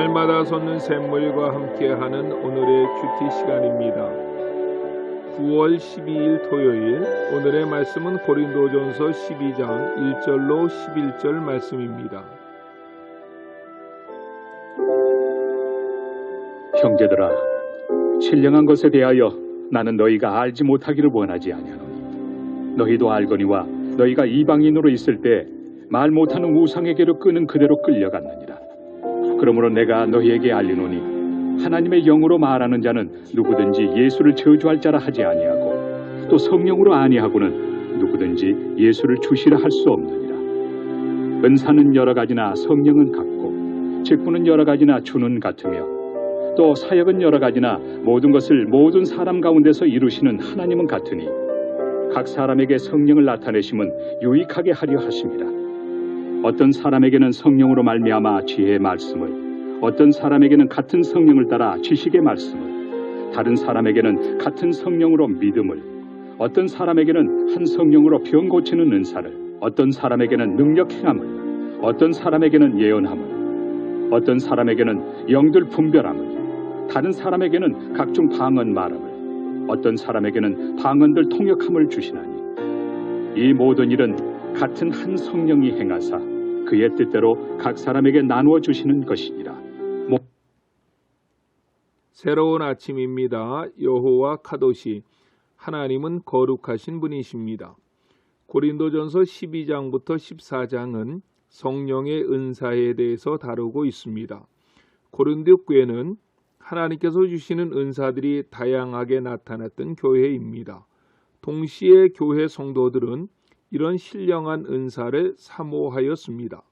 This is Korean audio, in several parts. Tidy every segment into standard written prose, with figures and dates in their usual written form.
날마다 솟는 샘물과 함께하는 오늘의 큐티 시간입니다. 9월 12일 토요일, 오늘의 말씀은 고린도전서 12장 1절로 11절 말씀입니다. 형제들아, 신령한 것에 대하여 나는 너희가 알지 못하기를 원하지 아니하노니 너희도 알거니와 너희가 이방인으로 있을 때 말 못하는 우상에게로 끄는 그대로 끌려갔느니라. 그러므로 내가 너희에게 알리노니 하나님의 영으로 말하는 자는 누구든지 예수를 저주할 자라 하지 아니하고 또 성령으로 아니하고는 누구든지 예수를 주시라 할 수 없느니라. 은사는 여러 가지나 성령은 같고 직분은 여러 가지나 주는 같으며 또 사역은 여러 가지나 모든 것을 모든 사람 가운데서 이루시는 하나님은 같으니 각 사람에게 성령을 나타내심은 유익하게 하려 하심이라. 어떤 사람에게는 성령으로 말미암아 지혜의 말씀을, 어떤 사람에게는 같은 성령을 따라 지식의 말씀을, 다른 사람에게는 같은 성령으로 믿음을, 어떤 사람에게는 한 성령으로 병 고치는 은사를, 어떤 사람에게는 능력 행함을, 어떤 사람에게는 예언함을, 어떤 사람에게는 영들 분별함을, 다른 사람에게는 각종 방언 말함을, 어떤 사람에게는 방언들 통역함을 주시나니 이 모든 일은 같은 한 성령이 행하사 그의 뜻대로 각 사람에게 나누어 주시는 것이니라. 새로운 아침입니다. 여호와 카도시, 하나님은 거룩하신 분이십니다. 고린도전서 12장부터 14장은 성령의 은사에 대해서 다루고 있습니다. 고린도 교회는 하나님께서 주시는 은사들이 다양하게 나타났던 교회입니다. 동시에 교회 성도들은 이런 신령한 은사를 사모하였습니다.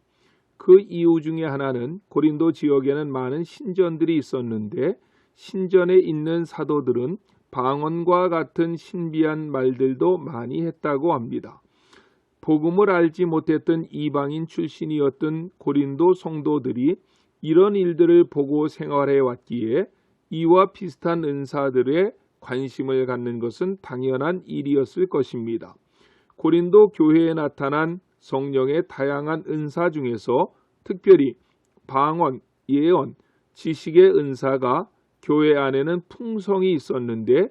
그 이유 중에 하나는 고린도 지역에는 많은 신전들이 있었는데 신전에 있는 사도들은 방언과 같은 신비한 말들도 많이 했다고 합니다. 복음을 알지 못했던 이방인 출신이었던 고린도 성도들이 이런 일들을 보고 생활해 왔기에 이와 비슷한 은사들에 관심을 갖는 것은 당연한 일이었을 것입니다. 고린도 교회에 나타난 성령의 다양한 은사 중에서 특별히 방언, 예언, 지식의 은사가 교회 안에는 풍성이 있었는데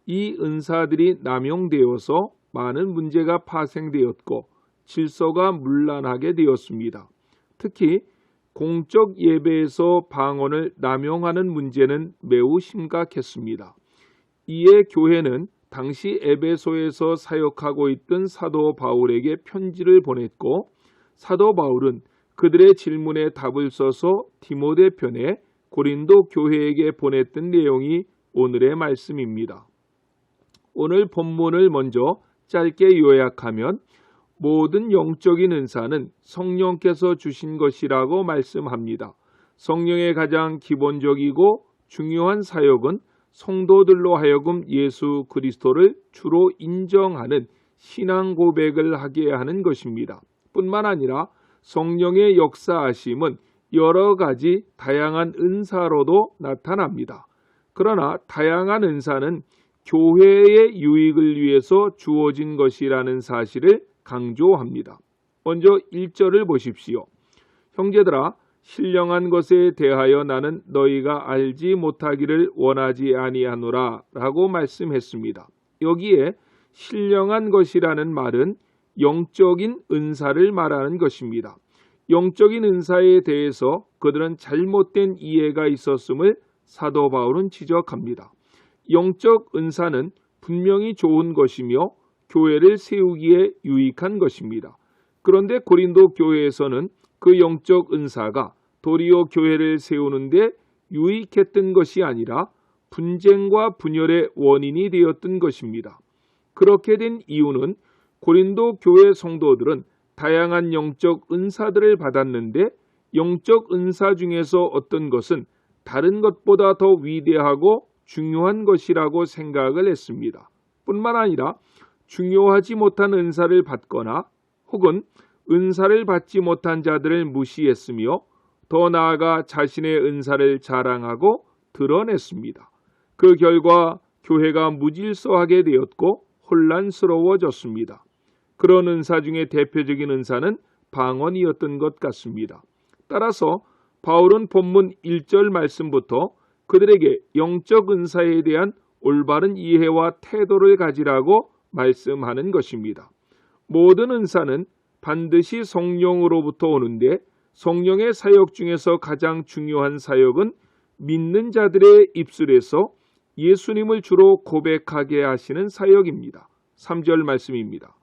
이 은사들이 남용되어서 많은 문제가 파생되었고 질서가 문란하게 되었습니다. 특히 공적 예배에서 방언을 남용하는 문제는 매우 심각했습니다. 이에 교회는 당시 에베소에서 사역하고 있던 사도 바울에게 편지를 보냈고 사도 바울은 그들의 질문에 답을 써서 디모데 편에 고린도 교회에게 보냈던 내용이 오늘의 말씀입니다. 오늘 본문을 먼저 짧게 요약하면 모든 영적인 은사는 성령께서 주신 것이라고 말씀합니다. 성령의 가장 기본적이고 중요한 사역은 성도들로 하여금 예수 그리스도를 주로 인정하는 신앙 고백을 하게 하는 것입니다. 뿐만 아니라 성령의 역사하심은 여러 가지 다양한 은사로도 나타납니다. 그러나 다양한 은사는 교회의 유익을 위해서 주어진 것이라는 사실을 강조합니다. 먼저 1절을 보십시오. 형제들아, 신령한 것에 대하여 나는 너희가 알지 못하기를 원하지 아니하노라 라고 말씀했습니다. 여기에 신령한 것이라는 말은 영적인 은사를 말하는 것입니다. 영적인 은사에 대해서 그들은 잘못된 이해가 있었음을 사도 바울은 지적합니다. 영적 은사는 분명히 좋은 것이며 교회를 세우기에 유익한 것입니다. 그런데 고린도 교회에서는 그 영적 은사가 도리어 교회를 세우는데 유익했던 것이 아니라 분쟁과 분열의 원인이 되었던 것입니다. 그렇게 된 이유는 고린도 교회 성도들은 다양한 영적 은사들을 받았는데 영적 은사 중에서 어떤 것은 다른 것보다 더 위대하고 중요한 것이라고 생각을 했습니다. 뿐만 아니라 중요하지 못한 은사를 받거나 혹은 은사를 받지 못한 자들을 무시했으며 더 나아가 자신의 은사를 자랑하고 드러냈습니다. 그 결과 교회가 무질서하게 되었고 혼란스러워졌습니다. 그런 은사 중에 대표적인 은사는 방언이었던 것 같습니다. 따라서 바울은 본문 1절 말씀부터 그들에게 영적 은사에 대한 올바른 이해와 태도를 가지라고 말씀하는 것입니다. 모든 은사는 반드시 성령으로부터 오는데 성령의 사역 중에서 가장 중요한 사역은 믿는 자들의 입술에서 예수님을 주로 고백하게 하시는 사역입니다. 3절 말씀입니다.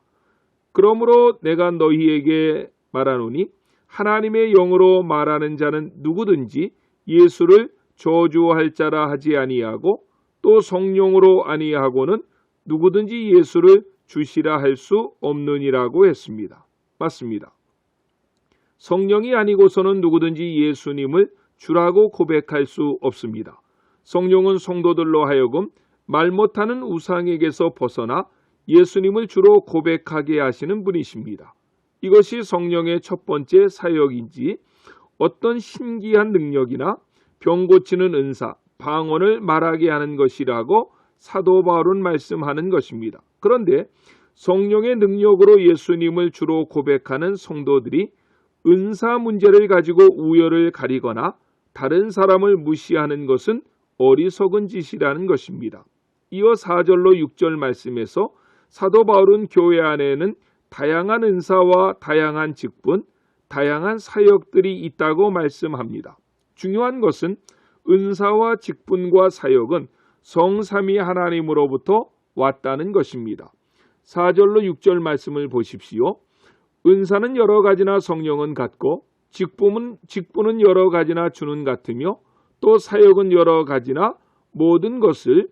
그러므로 내가 너희에게 말하노니 하나님의 영으로 말하는 자는 누구든지 예수를 저주할 자라 하지 아니하고 또 성령으로 아니하고는 누구든지 예수를 주시라 할 수 없느니라고 했습니다. 맞습니다. 성령이 아니고서는 누구든지 예수님을 주라고 고백할 수 없습니다. 성령은 성도들로 하여금 말 못하는 우상에게서 벗어나 예수님을 주로 고백하게 하시는 분이십니다. 이것이 성령의 첫 번째 사역인지 어떤 신기한 능력이나 병 고치는 은사, 방언을 말하게 하는 것이라고 사도 바울은 말씀하는 것입니다. 그런데 성령의 능력으로 예수님을 주로 고백하는 성도들이 은사 문제를 가지고 우열을 가리거나 다른 사람을 무시하는 것은 어리석은 짓이라는 것입니다. 이어 4절로 6절 말씀에서 사도 바울은 교회 안에는 다양한 은사와 다양한 직분, 다양한 사역들이 있다고 말씀합니다. 중요한 것은 은사와 직분과 사역은 성삼위 하나님으로부터 왔다는 것입니다. 4절로 6절 말씀을 보십시오. 은사는 여러 가지나 성령은 같고 직분은 여러 가지나 주는 같으며 또 사역은 여러 가지나 모든 것을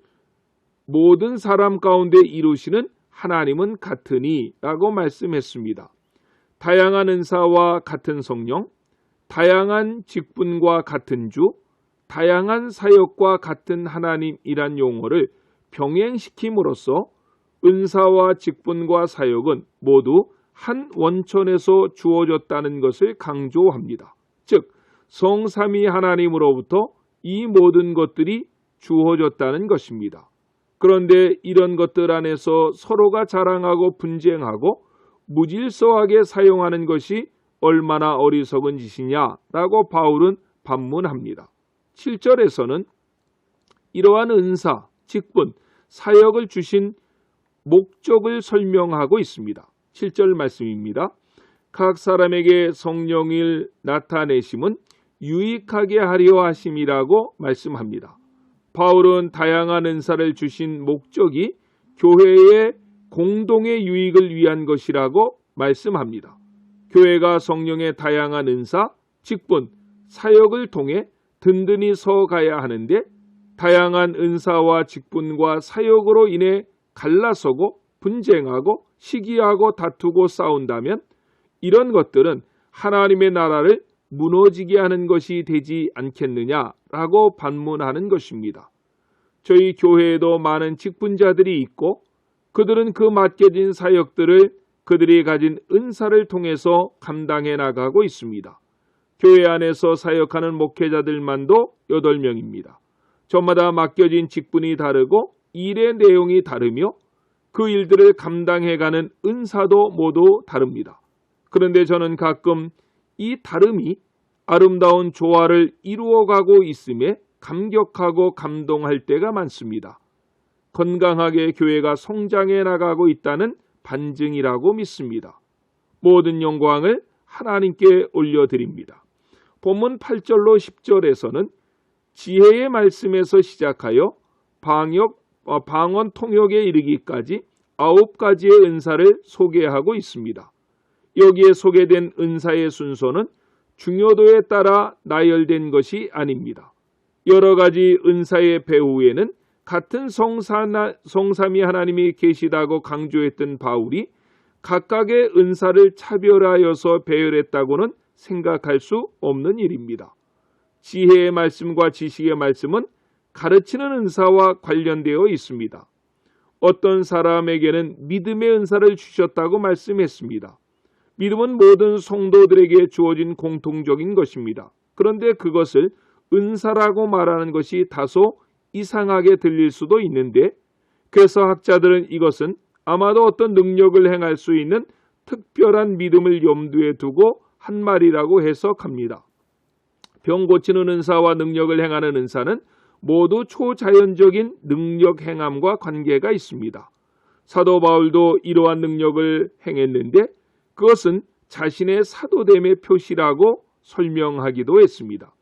모든 사람 가운데 이루시는 하나님은 같으니 라고 말씀했습니다. 다양한 은사와 같은 성령, 다양한 직분과 같은 주, 다양한 사역과 같은 하나님이란 용어를 병행시킴으로써 은사와 직분과 사역은 모두 한 원천에서 주어졌다는 것을 강조합니다. 즉 성삼위 하나님으로부터 이 모든 것들이 주어졌다는 것입니다. 그런데 이런 것들 안에서 서로가 자랑하고 분쟁하고 무질서하게 사용하는 것이 얼마나 어리석은 짓이냐라고 바울은 반문합니다. 7절에서는 이러한 은사, 직분, 사역을 주신 목적을 설명하고 있습니다. 7절 말씀입니다. 각 사람에게 성령을 나타내심은 유익하게 하려 하심이라고 말씀합니다. 바울은 다양한 은사를 주신 목적이 교회의 공동의 유익을 위한 것이라고 말씀합니다. 교회가 성령의 다양한 은사, 직분, 사역을 통해 든든히 서가야 하는데 다양한 은사와 직분과 사역으로 인해 갈라서고 분쟁하고 시기하고 다투고 싸운다면 이런 것들은 하나님의 나라를 무너지게 하는 것이 되지 않겠느냐라고 반문하는 것입니다. 저희 교회에도 많은 직분자들이 있고 그들은 그 맡겨진 사역들을 그들이 가진 은사를 통해서 감당해 나가고 있습니다. 교회 안에서 사역하는 목회자들만도 8명입니다. 저마다 맡겨진 직분이 다르고 일의 내용이 다르며 그 일들을 감당해가는 은사도 모두 다릅니다. 그런데 저는 가끔 이 다름이 아름다운 조화를 이루어가고 있음에 감격하고 감동할 때가 많습니다. 건강하게 교회가 성장해 나가고 있다는 반증이라고 믿습니다. 모든 영광을 하나님께 올려드립니다. 본문 8절로 10절에서는 지혜의 말씀에서 시작하여 방언 통역에 이르기까지 9가지의 은사를 소개하고 있습니다. 여기에 소개된 은사의 순서는 중요도에 따라 나열된 것이 아닙니다. 여러 가지 은사의 배후에는 같은 성삼위 하나님이 계시다고 강조했던 바울이 각각의 은사를 차별하여서 배열했다고는 생각할 수 없는 일입니다. 지혜의 말씀과 지식의 말씀은 가르치는 은사와 관련되어 있습니다. 어떤 사람에게는 믿음의 은사를 주셨다고 말씀했습니다. 믿음은 모든 성도들에게 주어진 공통적인 것입니다. 그런데 그것을 은사라고 말하는 것이 다소 이상하게 들릴 수도 있는데 그래서 학자들은 이것은 아마도 어떤 능력을 행할 수 있는 특별한 믿음을 염두에 두고 한 말이라고 해석합니다. 병 고치는 은사와 능력을 행하는 은사는 모두 초자연적인 능력 행함과 관계가 있습니다. 사도 바울도 이러한 능력을 행했는데 그것은 자신의 사도됨의 표시라고 설명하기도 했습니다.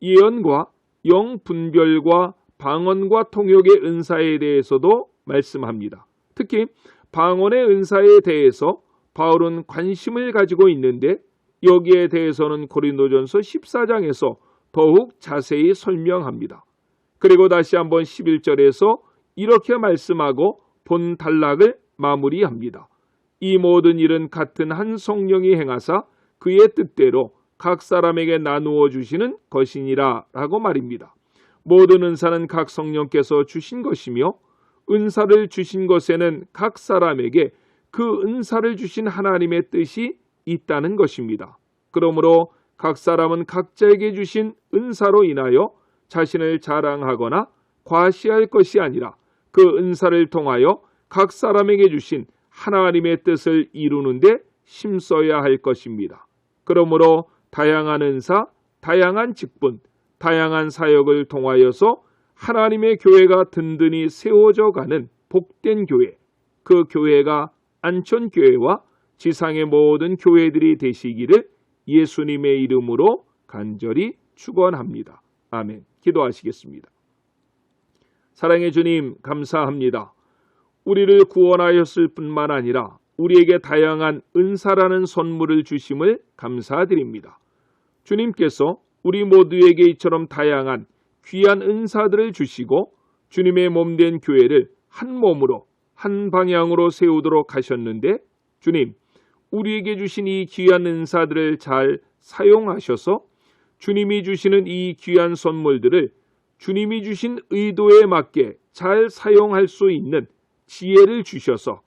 예언과 영분별과 방언과 통역의 은사에 대해서도 말씀합니다. 특히 방언의 은사에 대해서 바울은 관심을 가지고 있는데 여기에 대해서는 고린도전서 14장에서 더욱 자세히 설명합니다. 그리고 다시 한번 11절에서 이렇게 말씀하고 본 단락을 마무리합니다. 이 모든 일은 같은 한 성령이 행하사 그의 뜻대로 각 사람에게 나누어 주시는 것이니라 라고 말입니다. 모든 은사는 각 성령께서 주신 것이며 은사를 주신 것에는 각 사람에게 그 은사를 주신 하나님의 뜻이 있다는 것입니다. 그러므로 각 사람은 각자에게 주신 은사로 인하여 자신을 자랑하거나 과시할 것이 아니라 그 은사를 통하여 각 사람에게 주신 하나님의 뜻을 이루는 데 힘써야 할 것입니다. 그러므로 다양한 은사, 다양한 직분, 다양한 사역을 통하여서 하나님의 교회가 든든히 세워져 가는 복된 교회, 그 교회가 안촌교회와 지상의 모든 교회들이 되시기를 예수님의 이름으로 간절히 축원합니다. 아멘. 기도하시겠습니다. 사랑의 주님, 감사합니다. 우리를 구원하였을 뿐만 아니라 우리에게 다양한 은사라는 선물을 주심을 감사드립니다. 주님께서 우리 모두에게 이처럼 다양한 귀한 은사들을 주시고 주님의 몸된 교회를 한 몸으로 한 방향으로 세우도록 하셨는데 주님, 우리에게 주신 이 귀한 은사들을 잘 사용하셔서 주님이 주시는 이 귀한 선물들을 주님이 주신 의도에 맞게 잘 사용할 수 있는 지혜를 주셔서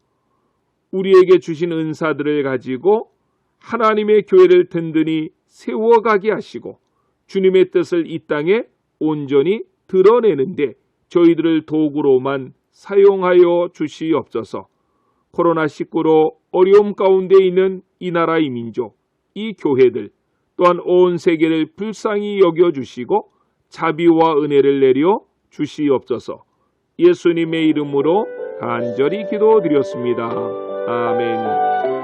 우리에게 주신 은사들을 가지고 하나님의 교회를 든든히 세워가게 하시고 주님의 뜻을 이 땅에 온전히 드러내는데 저희들을 도구로만 사용하여 주시옵소서. 코로나19로 어려움 가운데 있는 이 나라 이 민족, 이 교회들 또한 온 세계를 불쌍히 여겨주시고 자비와 은혜를 내려 주시옵소서. 예수님의 이름으로 간절히 기도드렸습니다. 아멘.